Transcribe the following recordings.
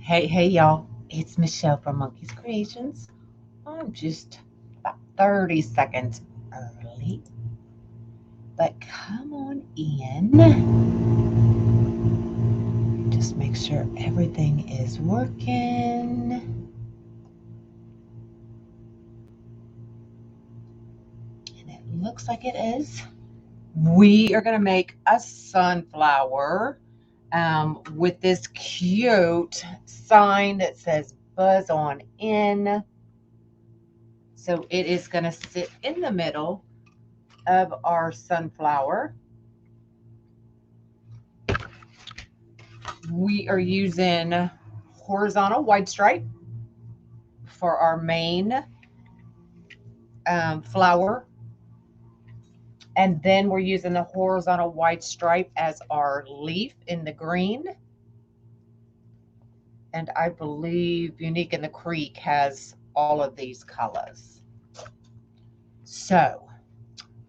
Hey, y'all. It's Michelle from Monkey's Creations. I'm just about 30 seconds early, but come on in. Just make sure everything is working. And it looks like it is. We are going to make a sunflower with this cute sign that says Buzz on In. So it is going to sit in the middle of our sunflower. We are using horizontal white stripe for our main flower. And then we're using the horizontal white stripe as our leaf in the green. And I believe Unique in the Creek has all of these colors. So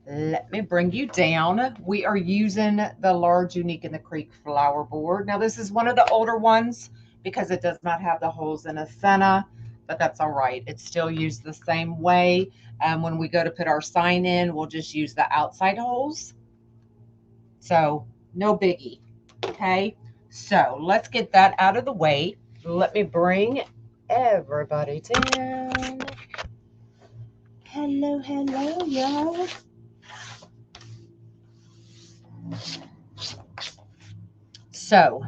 let me bring you down. We are using the large Unique in the Creek flower board. Now this is one of the older ones because it does not have the holes in the center, but that's all right. It's still used the same way. When we go to put our sign in, we'll just use the outside holes. So no biggie, okay? So let's get that out of the way. Let me bring everybody down. Hello, y'all. So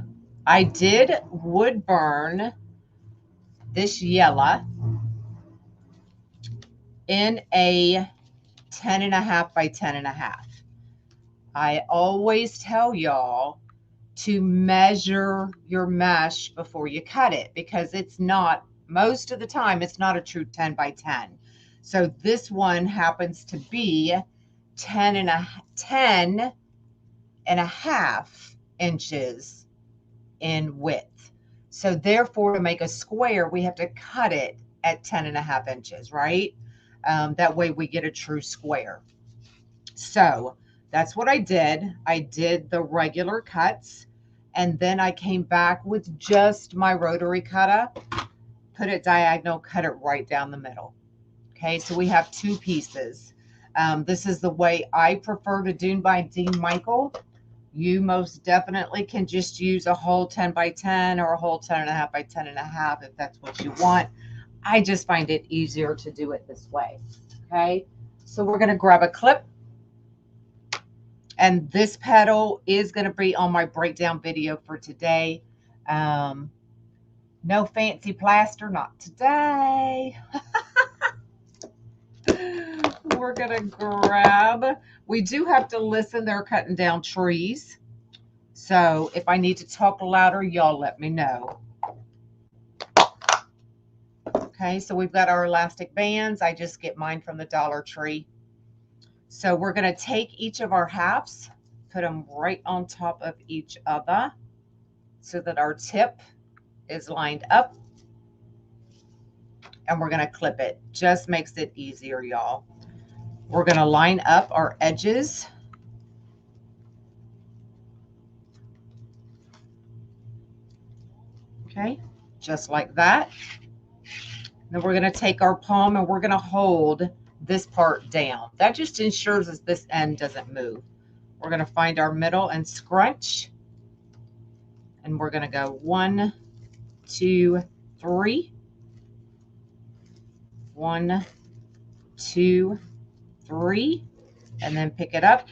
I did wood burn this yellow in a 10.5 by 10.5. I always tell y'all to measure your mesh before you cut it because it's not, most of the time, it's not a true 10 by 10. So this one happens to be 10.5 inches in width. So therefore, to make a square, we have to cut it at 10.5 inches, right? That way we get a true square. So that's what I did. I did the regular cuts, and then I came back with just my rotary cutter, put it diagonal, cut it right down the middle. Okay, so we have two pieces. This is the way I prefer to do by Dean Michael. You most definitely can just use a whole 10 by 10 or a whole 10.5 by 10.5 if that's what you want. I just find it easier to do it this way. Okay, so we're going to grab a clip. And this petal is going to be on my breakdown video for today. No fancy plaster, not today. We're going to grab, we do have to listen. They're cutting down trees. So if I need to talk louder, y'all let me know. Okay, so we've got our elastic bands. I just get mine from the Dollar Tree. So we're going to take each of our halves, put them right on top of each other so that our tip is lined up. And we're going to clip it. Just makes it easier, y'all. We're going to line up our edges. Okay, just like that. Then we're going to take our palm and we're going to hold this part down. That just ensures that this end doesn't move. We're going to find our middle and scrunch. And we're going to go 1, 2, 3. 1, 2, 3. And then pick it up.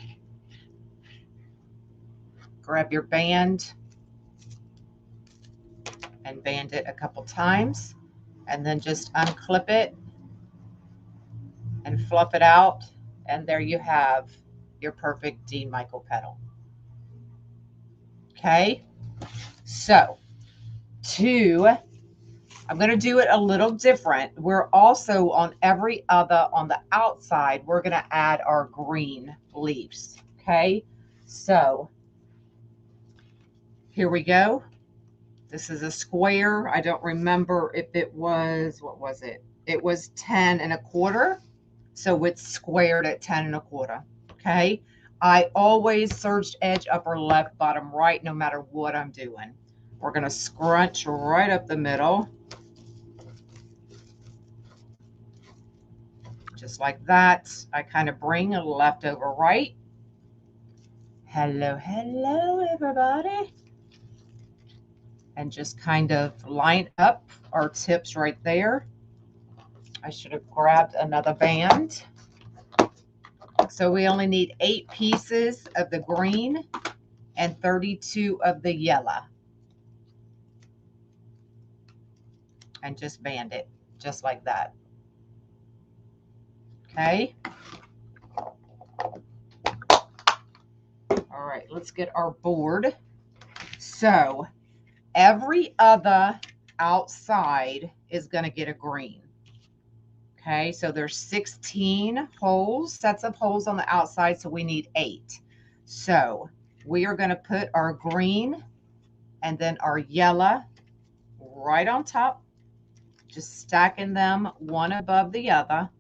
Grab your band and band it a couple times. And then just unclip it and fluff it out. And there you have your perfect Dean Michael petal. Okay, so I'm going to do it a little different. We're also on every other, on the outside, we're going to add our green leaves. Okay, so here we go. This is a square. I don't remember if it was, what was it? It was 10.25. So it's squared at 10.25. Okay. I always serged edge upper left, bottom right, no matter what I'm doing. We're going to scrunch right up the middle. Just like that. I kind of bring left over right. Hello, hello, everybody. And just kind of line up our tips right there. I should have grabbed another band. So we only need 8 pieces of the green and 32 of the yellow. And just band it just like that. Okay. All right, let's get our board. So every other outside is going to get a green. Okay, so there's 16 holes, sets of holes on the outside, so we need 8. So we are going to put our green and then our yellow right on top, just stacking them one above the other.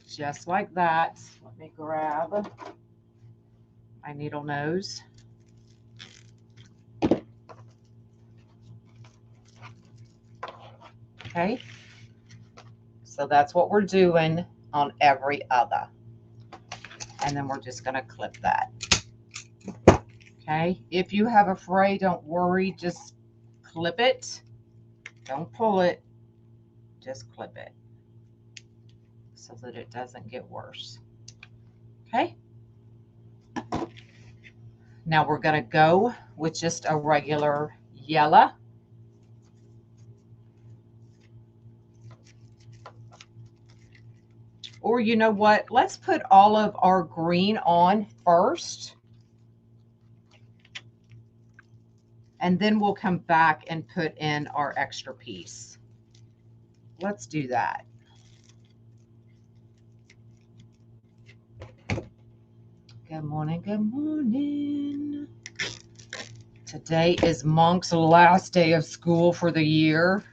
Just like that. Let me grab my needle nose. Okay, so that's what we're doing on every other. And then we're just going to clip that. Okay, if you have a fray, don't worry, just clip it. Don't pull it, just clip it so that it doesn't get worse. Okay, now we're going to go with just a regular yellow. Or you know what, let's put all of our green on first. And then we'll come back and put in our extra piece. Let's do that. Good morning, good morning. Today is Monk's last day of school for the year.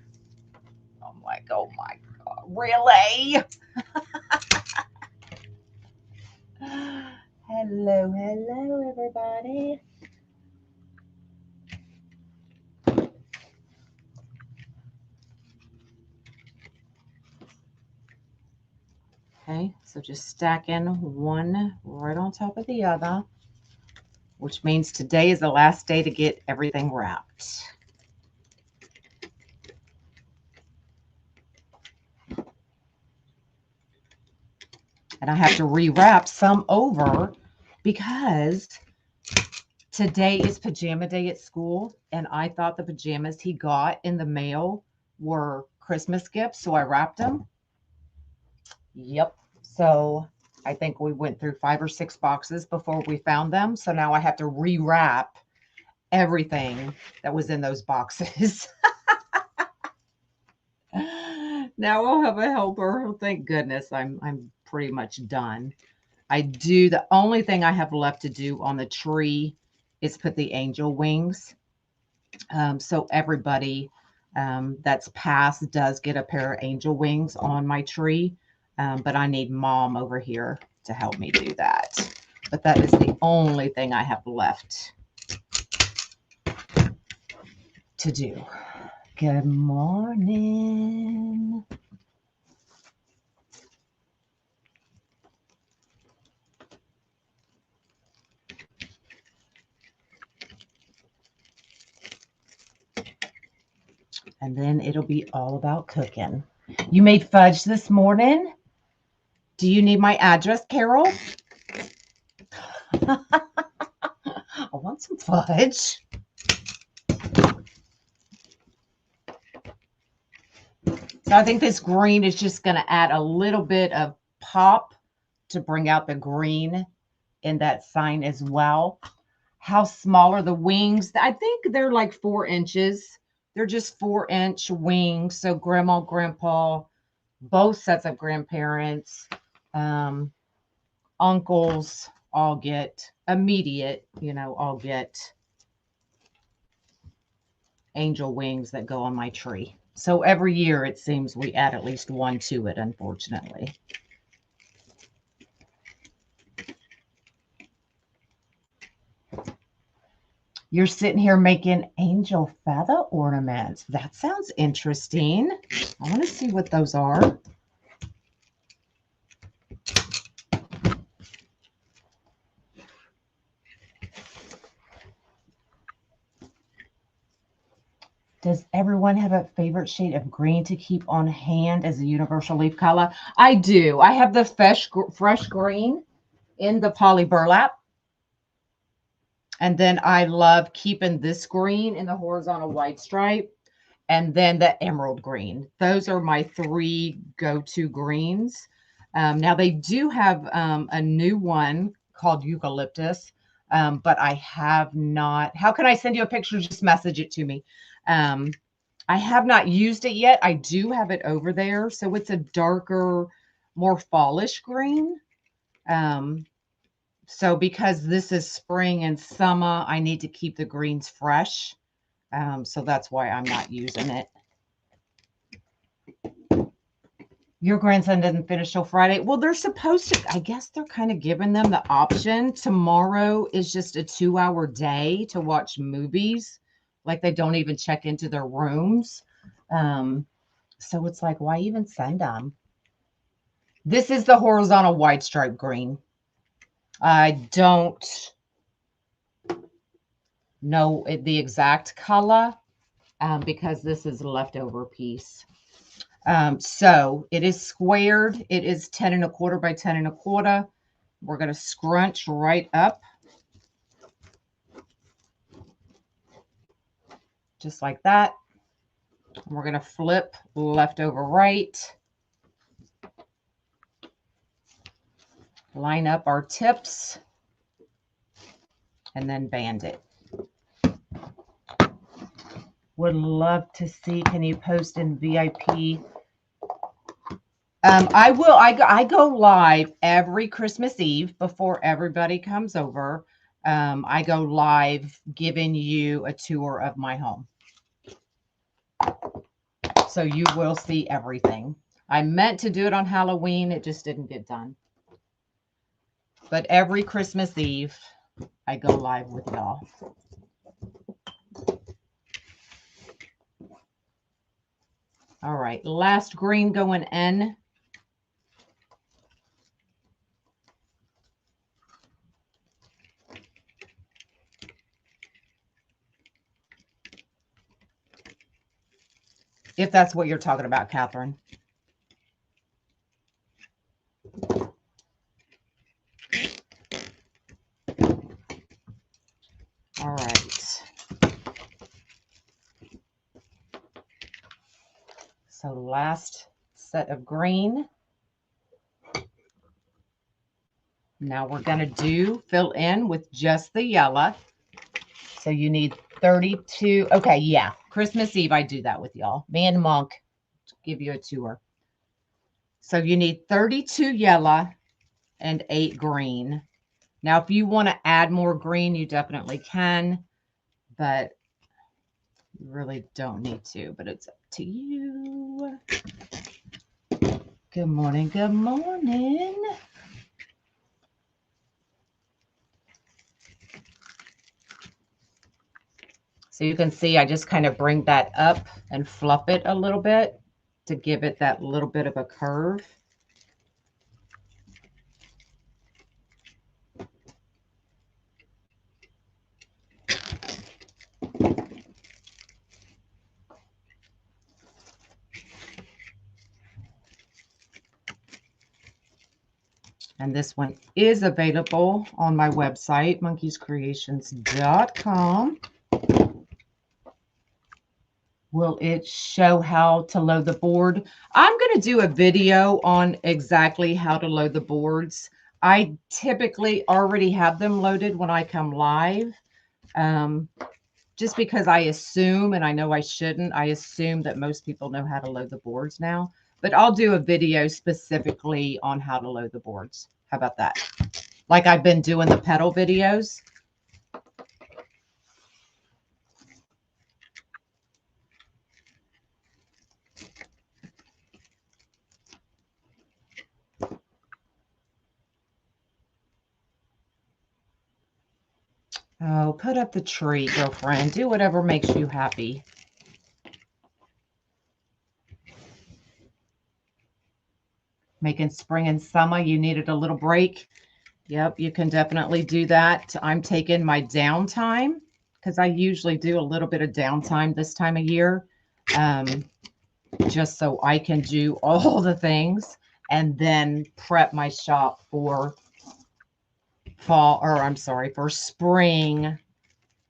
I'm like, oh my God, really? Hello, hello, everybody. Okay, so just stacking one right on top of the other, which means today is the last day to get everything wrapped. And I have to rewrap some over because today is pajama day at school, and I thought the pajamas he got in the mail were Christmas gifts, so I wrapped them. Yep. So I think we went through 5 or 6 boxes before we found them. So now I have to rewrap everything that was in those boxes. Now I'll have a helper. Thank goodness I'm pretty much done. The only thing I have left to do on the tree is put the angel wings. So everybody that's passed does get a pair of angel wings on my tree. But I need Mom over here to help me do that. But that is the only thing I have left to do. Good morning. And then it'll be all about cooking. You made fudge this morning? Do you need my address, Carol? I want some fudge. So I think this green is just going to add a little bit of pop to bring out the green in that sign as well. How small are the wings? I think they're like 4 inches. They're just 4-inch wings. So grandma, grandpa, both sets of grandparents, uncles all get immediate, all get angel wings that go on my tree. So every year it seems we add at least one to it, unfortunately. You're sitting here making angel feather ornaments. That sounds interesting. I want to see what those are. Does everyone have a favorite shade of green to keep on hand as a universal leaf color? I do. I have the fresh green in the poly burlap. And then I love keeping this green in the horizontal white stripe. And then the emerald green. Those are my three go-to greens. Now they do have a new one called eucalyptus, but I have not. How can I send you a picture? Just message it to me. I have not used it yet. I do have it over there. So it's a darker, more fallish green. So because this is spring and summer, I need to keep the greens fresh. So that's why I'm not using it. Your grandson doesn't finish till Friday. Well, they're supposed to. I guess they're kind of giving them the option. Tomorrow is just a 2-hour day to watch movies. Like they don't even check into their rooms. So it's like, why even send them? This is the horizontal white stripe green. I don't know the exact color because this is a leftover piece. So it is squared. It is 10 1/4 by 10 1/4. We're going to scrunch right up. Just like that. We're going to flip left over right. Line up our tips. And then band it. Would love to see. Can you post in VIP? I will. I go live every Christmas Eve before everybody comes over. I go live giving you a tour of my home. So you will see everything. I meant to do it on Halloween. It just didn't get done. But every Christmas Eve, I go live with y'all. All right, last green going in. If that's what you're talking about, Catherine. All right. So last set of green. Now we're going to fill in with just the yellow. So you need 32. Okay, yeah. Christmas Eve, I do that with y'all. Me and Monk give you a tour. So you need 32 yellow and 8 green. Now, if you want to add more green, you definitely can, but you really don't need to, but it's up to you. Good morning. Good morning. So you can see I just kind of bring that up and fluff it a little bit to give it that little bit of a curve. And this one is available on my website, monkeyscreations.com. Will it show how to load the board? I'm going to do a video on exactly how to load the boards. I typically already have them loaded when I come live. Just because I assume, and I know I shouldn't, I assume that most people know how to load the boards now. But I'll do a video specifically on how to load the boards. How about that? Like I've been doing the Petal videos. Oh, put up the tree, girlfriend. Do whatever makes you happy. Making spring and summer, you needed a little break. Yep, you can definitely do that. I'm taking my downtime because I usually do a little bit of downtime this time of year, just so I can do all the things and then prep my shop for fall, or I'm sorry, for spring,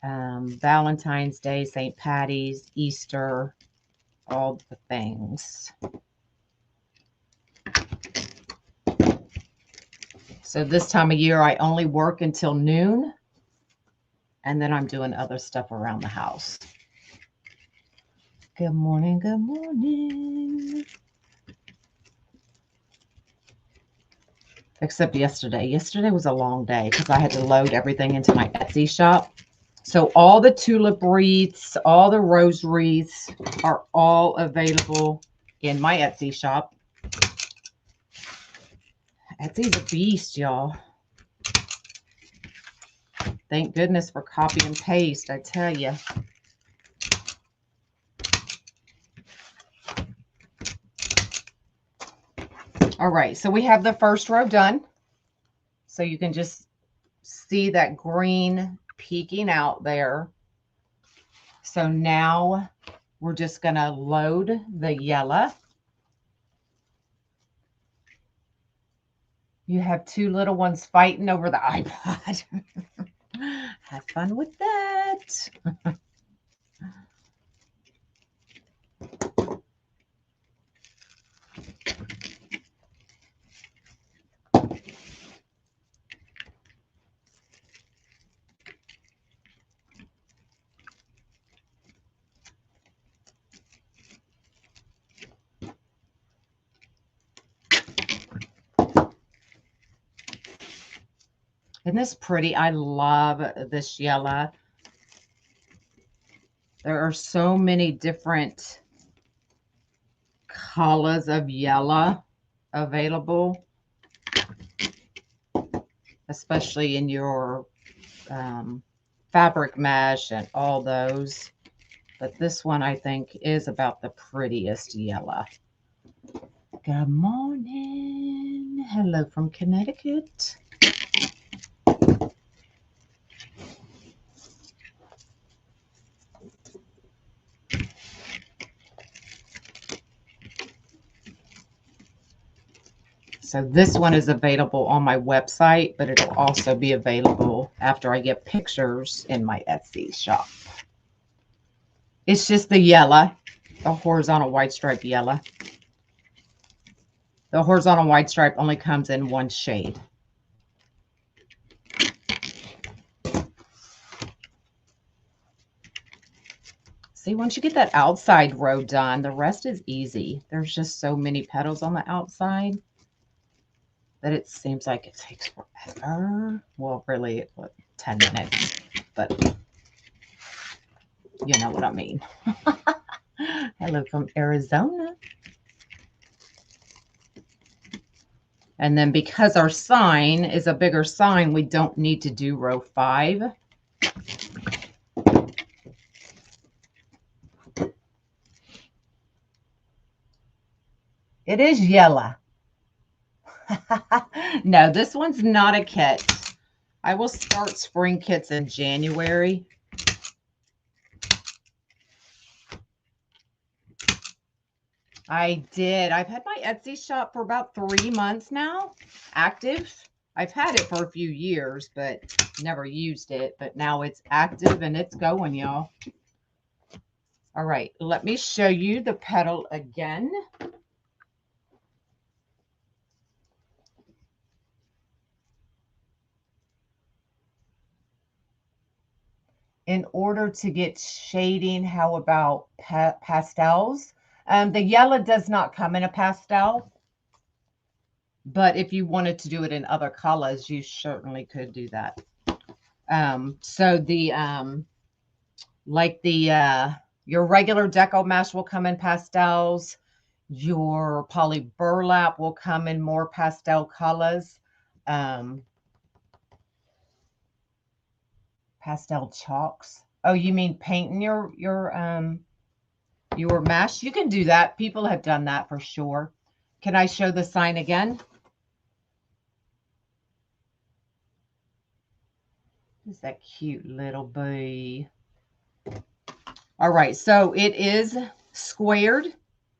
Valentine's Day, St. Patty's, Easter, all the things. So this time of year, I only work until noon, and then I'm doing other stuff around the house. Good morning, good morning. Except yesterday. Yesterday was a long day because I had to load everything into my Etsy shop. So all the tulip wreaths, all the rose wreaths are all available in my Etsy shop. Etsy's a beast, y'all. Thank goodness for copy and paste, I tell you. All right, so we have the first row done. So you can just see that green peeking out there. So now we're just going to load the yellow. You have two little ones fighting over the iPod. Have fun with that. Isn't this pretty? I love this yellow. There are so many different colors of yellow available, especially in your fabric mesh and all those. But this one, I think, is about the prettiest yellow. Good morning. Hello from Connecticut. So this one is available on my website, but it'll also be available after I get pictures in my Etsy shop. It's just the yellow, the horizontal white stripe yellow. The horizontal white stripe only comes in one shade. See, once you get that outside row done, the rest is easy. There's just so many petals on the outside that it seems like it takes forever. Well, really, 10 minutes, but you know what I mean. Hello from Arizona. And then because our sign is a bigger sign, we don't need to do row 5. It is yellow. No, this one's not a kit. I will start spring kits in January. I did. I've had my Etsy shop for about 3 months now, active. I've had it for a few years, but never used it. But now it's active and it's going, y'all. All right, let me show you the petal again. In order to get shading, how about pastels? The yellow does not come in a pastel, but if you wanted to do it in other colors, you certainly could do that. So the your regular decomesh will come in pastels. Your poly burlap will come in more pastel colors. Pastel chalks. Oh, you mean painting your mesh? You can do that. People have done that for sure. Can I show the sign again? Is that cute little bee? All right, so it is squared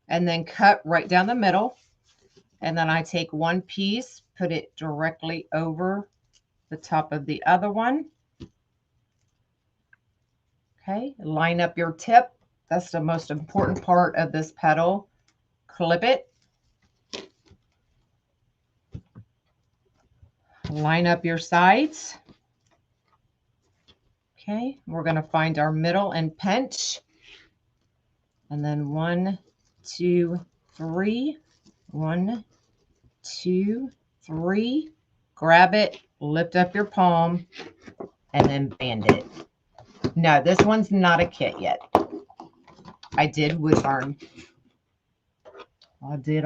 and then cut right down the middle. And then I take one piece, put it directly over the top of the other one. Okay, line up your tip. That's the most important part of this petal. Clip it. Line up your sides. Okay, we're going to find our middle and pinch. And then 1, 2, 3. 1, 2, 3. Grab it, lift up your palm, and then band it. No, this one's not a kit yet. I did wood burn. I did.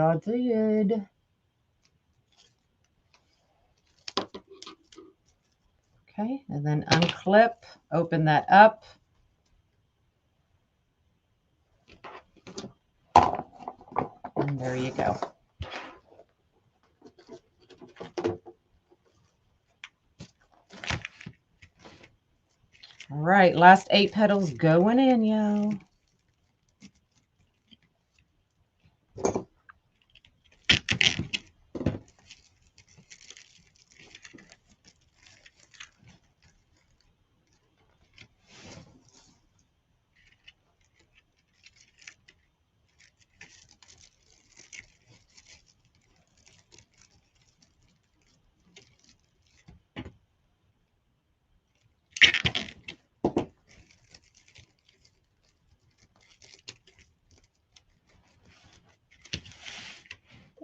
Okay, and then unclip, open that up. And there you go. All right, last 8 petals going in, yo.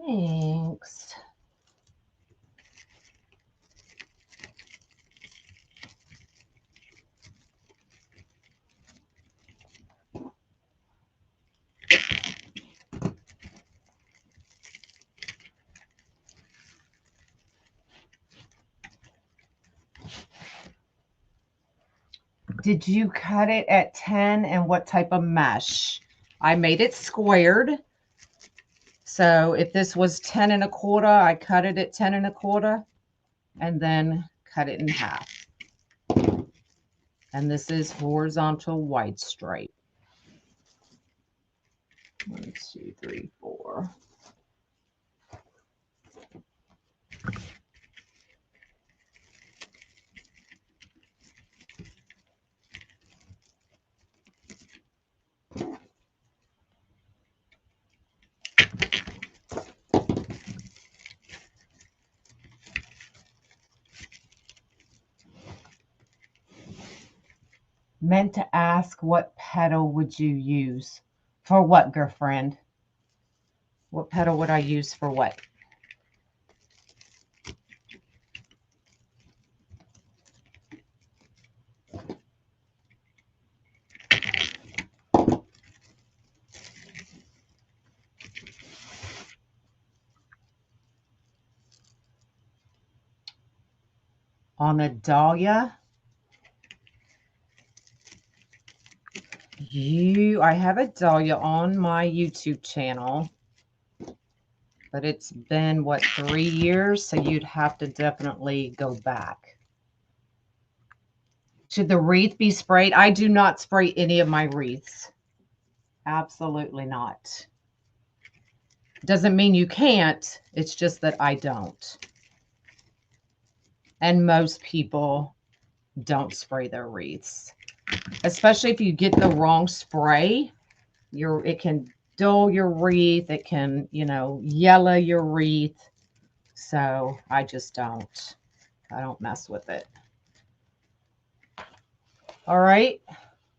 Thanks. Did you cut it at 10 and what type of mesh? I made it squared. So if this was 10 1/4, I cut it at 10 1/4 and then cut it in half. And this is horizontal wide stripe. 1, 2, 3, 4. Meant to ask, what petal would you use? For what, girlfriend? What petal would I use for what? On a dahlia? I have a dahlia on my YouTube channel, but it's been, what, 3 years? So you'd have to definitely go back. Should the wreath be sprayed? I do not spray any of my wreaths. Absolutely not. Doesn't mean you can't. It's just that I don't. And most people don't spray their wreaths. Especially if you get the wrong spray, it can dull your wreath. It can, yellow your wreath. So I just don't. I don't mess with it. All right.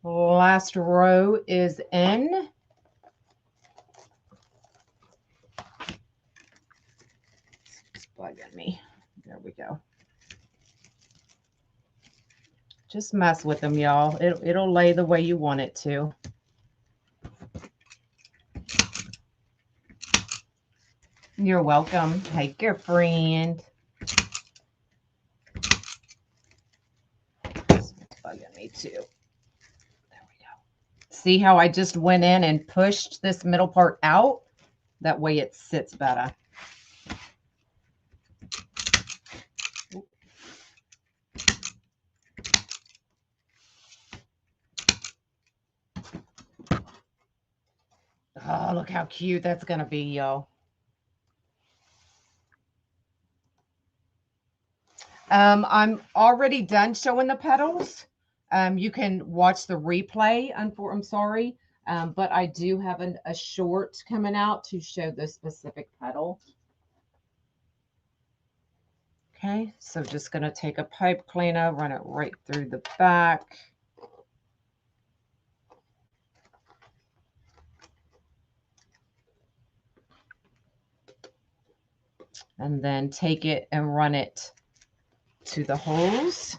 Last row is in. It's bugging me. There we go. Just mess with them, y'all. It'll lay the way you want it to. You're welcome. Hey, girlfriend. It's me too. There we go. See how I just went in and pushed this middle part out? That way it sits better. Oh, look how cute that's going to be, y'all. I'm already done showing the petals. You can watch the replay. I'm sorry, but I do have a short coming out to show the specific petal. Okay, so just going to take a pipe cleaner, run it right through the back. And then take it and run it to the holes.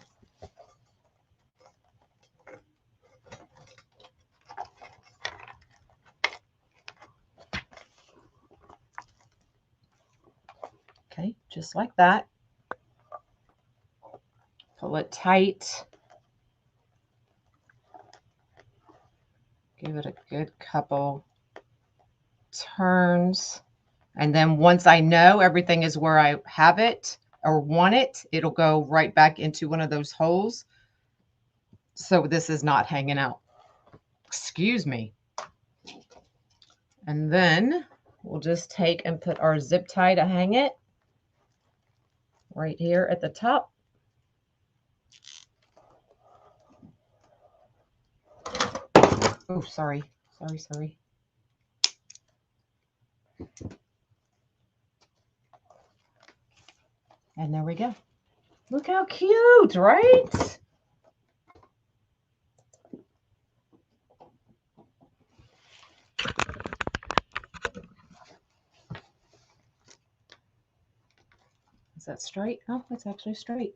Okay, just like that. Pull it tight. Give it a good couple turns. And then once I know everything is where I have it or want it, it'll go right back into one of those holes. So this is not hanging out. Excuse me. And then we'll just take and put our zip tie to hang it right here at the top. Oh, sorry. Sorry. And there we go. Look how cute, right? Is that straight? Oh, it's actually straight.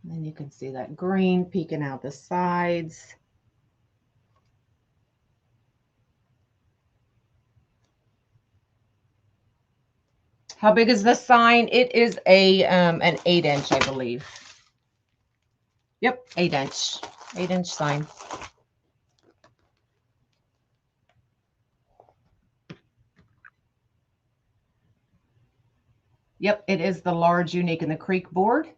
And then you can see that green peeking out the sides. How big is this sign? It is an 8-inch, I believe. Yep, 8-inch. 8-inch sign. Yep, it is the large Unique in the Creek board.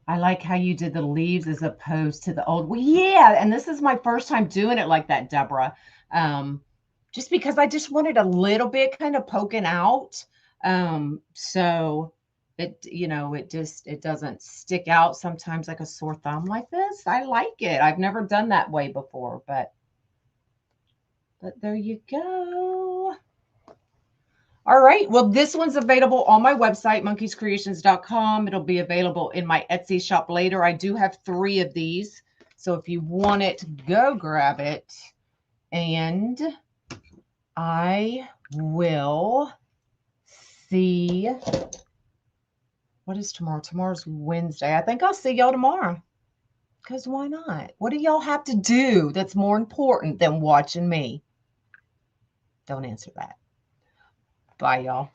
I like how you did the leaves as opposed to the old. Well, yeah, and this is my first time doing it like that, Deborah. Just because I just wanted a little bit kind of poking out. So it, it doesn't stick out sometimes like a sore thumb like this. I like it. I've never done that way before, but there you go. All right. Well, this one's available on my website, monkeyscreations.com. It'll be available in my Etsy shop later. I do have 3 of these. So if you want it, go grab it. And I will see. What is tomorrow? Tomorrow's Wednesday. I think I'll see y'all tomorrow. Because why not? What do y'all have to do that's more important than watching me? Don't answer that. Bye, y'all.